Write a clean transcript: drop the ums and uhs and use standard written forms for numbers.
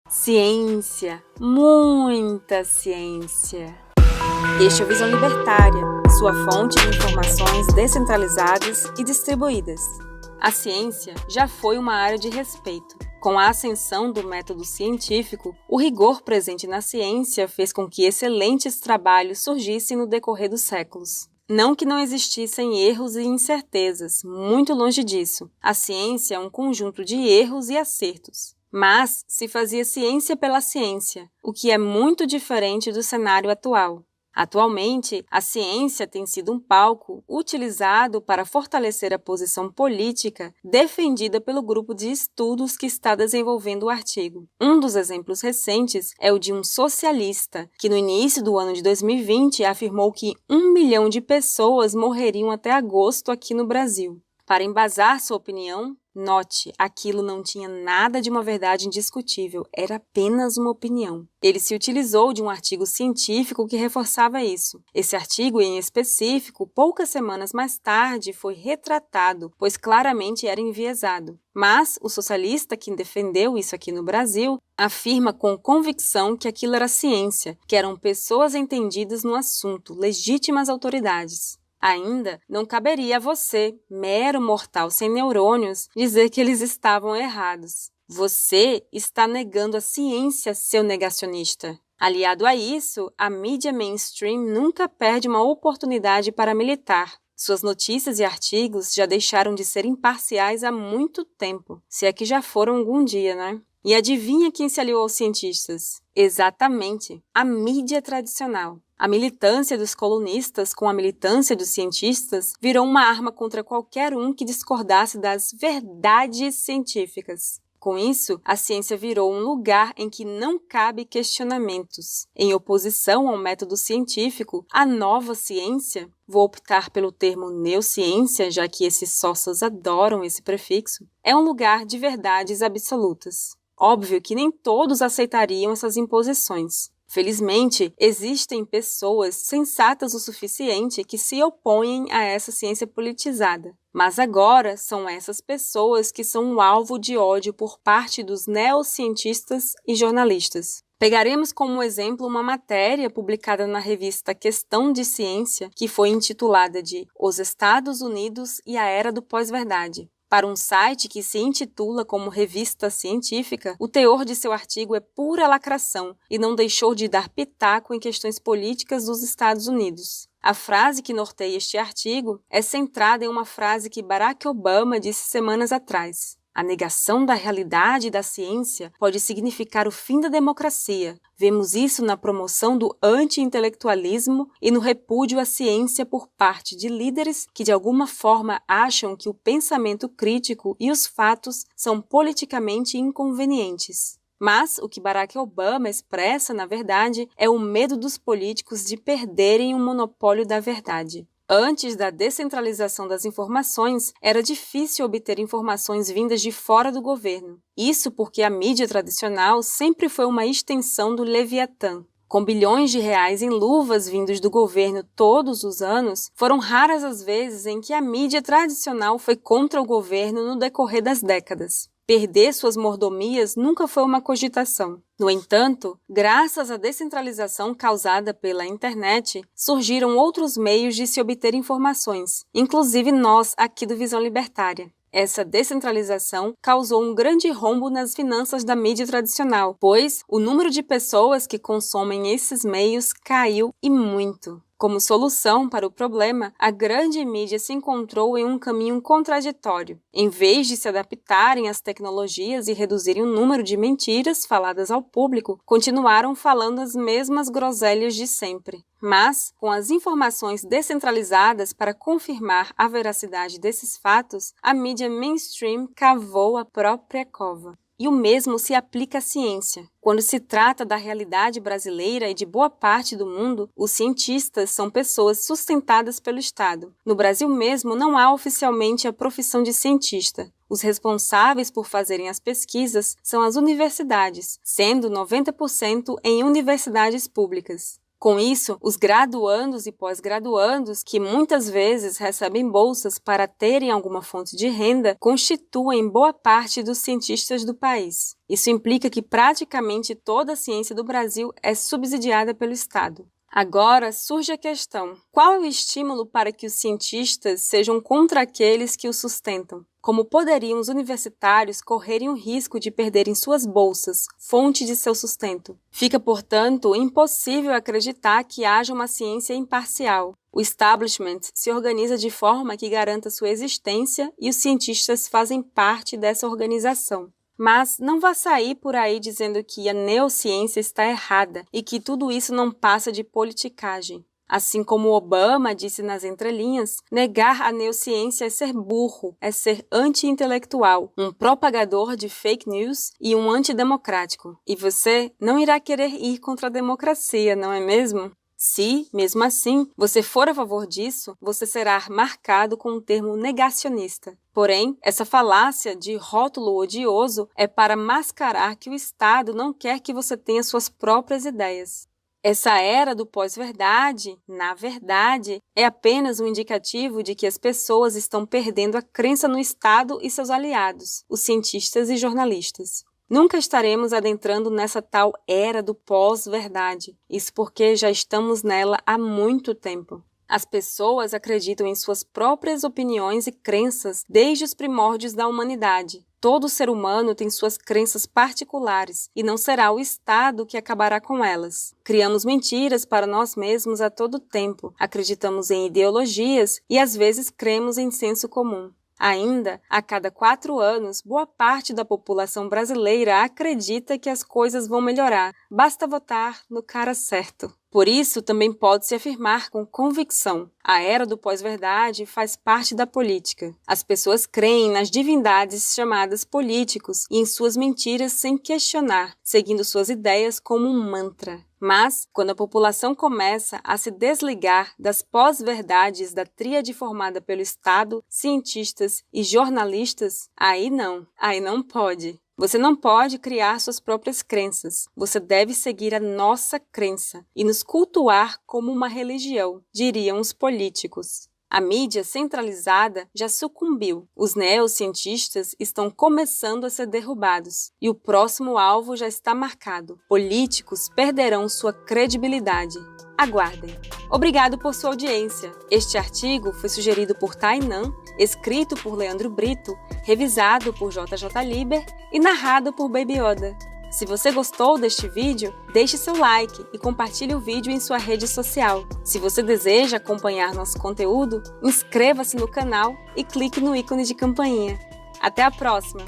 Ciência, muita ciência. Este é o Visão Libertária, sua fonte de informações descentralizadas e distribuídas. A ciência já foi uma área de respeito. Com a ascensão do método científico, o rigor presente na ciência fez com que excelentes trabalhos surgissem no decorrer dos séculos. Não que não existissem erros e incertezas, muito longe disso. A ciência é um conjunto de erros e acertos. Mas se fazia ciência pela ciência, o que é muito diferente do cenário atual. Atualmente, a ciência tem sido um palco utilizado para fortalecer a posição política defendida pelo grupo de estudos que está desenvolvendo o artigo. Um dos exemplos recentes é o de um socialista, que no início do ano de 2020 afirmou que 1 milhão de pessoas morreriam até agosto aqui no Brasil. Para embasar sua opinião, note, aquilo não tinha nada de uma verdade indiscutível, era apenas uma opinião. Ele se utilizou de um artigo científico que reforçava isso. Esse artigo, em específico, poucas semanas mais tarde, foi retratado, pois claramente era enviesado. Mas o socialista que defendeu isso aqui no Brasil afirma com convicção que aquilo era ciência, que eram pessoas entendidas no assunto, legítimas autoridades. Ainda não caberia a você, mero mortal sem neurônios, dizer que eles estavam errados. Você está negando a ciência, seu negacionista. Aliado a isso, a mídia mainstream nunca perde uma oportunidade para militar. Suas notícias e artigos já deixaram de ser imparciais há muito tempo, se é que já foram algum dia, né? E adivinha quem se aliou aos cientistas? Exatamente, a mídia tradicional. A militância dos colunistas com a militância dos cientistas virou uma arma contra qualquer um que discordasse das verdades científicas. Com isso, a ciência virou um lugar em que não cabe questionamentos. Em oposição ao método científico, a nova ciência, vou optar pelo termo neociência, já que esses sócios adoram esse prefixo, é um lugar de verdades absolutas. Óbvio que nem todos aceitariam essas imposições. Felizmente, existem pessoas sensatas o suficiente que se opõem a essa ciência politizada. Mas agora são essas pessoas que são um alvo de ódio por parte dos neocientistas e jornalistas. Pegaremos como exemplo uma matéria publicada na revista Questão de Ciência, que foi intitulada de Os Estados Unidos e a Era do Pós-Verdade. Para um site que se intitula como revista científica, o teor de seu artigo é pura lacração e não deixou de dar pitaco em questões políticas dos Estados Unidos. A frase que norteia este artigo é centrada em uma frase que Barack Obama disse semanas atrás. A negação da realidade e da ciência pode significar o fim da democracia. Vemos isso na promoção do anti-intelectualismo e no repúdio à ciência por parte de líderes que de alguma forma acham que o pensamento crítico e os fatos são politicamente inconvenientes. Mas o que Barack Obama expressa, na verdade, é o medo dos políticos de perderem o monopólio da verdade. Antes da descentralização das informações, era difícil obter informações vindas de fora do governo. Isso porque a mídia tradicional sempre foi uma extensão do Leviatã. Com bilhões de reais em luvas vindos do governo todos os anos, foram raras as vezes em que a mídia tradicional foi contra o governo no decorrer das décadas. Perder suas mordomias nunca foi uma cogitação. No entanto, graças à descentralização causada pela internet, surgiram outros meios de se obter informações, inclusive nós aqui do Visão Libertária. Essa descentralização causou um grande rombo nas finanças da mídia tradicional, pois o número de pessoas que consomem esses meios caiu e muito. Como solução para o problema, a grande mídia se encontrou em um caminho contraditório. Em vez de se adaptarem às tecnologias e reduzirem o número de mentiras faladas ao público, continuaram falando as mesmas groselhas de sempre. Mas, com as informações descentralizadas para confirmar a veracidade desses fatos, a mídia mainstream cavou a própria cova. E o mesmo se aplica à ciência. Quando se trata da realidade brasileira e de boa parte do mundo, os cientistas são pessoas sustentadas pelo Estado. No Brasil mesmo, não há oficialmente a profissão de cientista. Os responsáveis por fazerem as pesquisas são as universidades, sendo 90% em universidades públicas. Com isso, os graduandos e pós-graduandos, que muitas vezes recebem bolsas para terem alguma fonte de renda, constituem boa parte dos cientistas do país. Isso implica que praticamente toda a ciência do Brasil é subsidiada pelo Estado. Agora surge a questão: qual é o estímulo para que os cientistas sejam contra aqueles que os sustentam? Como poderiam os universitários correrem o risco de perderem suas bolsas, fonte de seu sustento? Fica, portanto, impossível acreditar que haja uma ciência imparcial. O establishment se organiza de forma que garanta sua existência e os cientistas fazem parte dessa organização. Mas não vá sair por aí dizendo que a neociência está errada e que tudo isso não passa de politicagem. Assim como Obama disse nas entrelinhas, negar a neociência é ser burro, é ser anti-intelectual, um propagador de fake news e um antidemocrático. E você não irá querer ir contra a democracia, não é mesmo? Se, mesmo assim, você for a favor disso, você será marcado com o termo negacionista. Porém, essa falácia de rótulo odioso é para mascarar que o Estado não quer que você tenha suas próprias ideias. Essa era do pós-verdade, na verdade, é apenas um indicativo de que as pessoas estão perdendo a crença no Estado e seus aliados, os cientistas e jornalistas. Nunca estaremos adentrando nessa tal era do pós-verdade, isso porque já estamos nela há muito tempo. As pessoas acreditam em suas próprias opiniões e crenças desde os primórdios da humanidade. Todo ser humano tem suas crenças particulares e não será o Estado que acabará com elas. Criamos mentiras para nós mesmos a todo tempo, acreditamos em ideologias e às vezes cremos em senso comum. Ainda, a cada 4 anos, boa parte da população brasileira acredita que as coisas vão melhorar. Basta votar no cara certo. Por isso, também pode-se afirmar com convicção: a era do pós-verdade faz parte da política. As pessoas creem nas divindades chamadas políticos e em suas mentiras sem questionar, seguindo suas ideias como um mantra. Mas, quando a população começa a se desligar das pós-verdades da tríade formada pelo Estado, cientistas e jornalistas, aí não pode. Você não pode criar suas próprias crenças. Você deve seguir a nossa crença e nos cultuar como uma religião, diriam os políticos. A mídia centralizada já sucumbiu. Os neocientistas estão começando a ser derrubados e o próximo alvo já está marcado. Políticos perderão sua credibilidade. Aguardem. Obrigado por sua audiência. Este artigo foi sugerido por Tainan, escrito por Leandro Brito, revisado por JJ Liber e narrado por Baby Yoda. Se você gostou deste vídeo, deixe seu like e compartilhe o vídeo em sua rede social. Se você deseja acompanhar nosso conteúdo, inscreva-se no canal e clique no ícone de campainha. Até a próxima!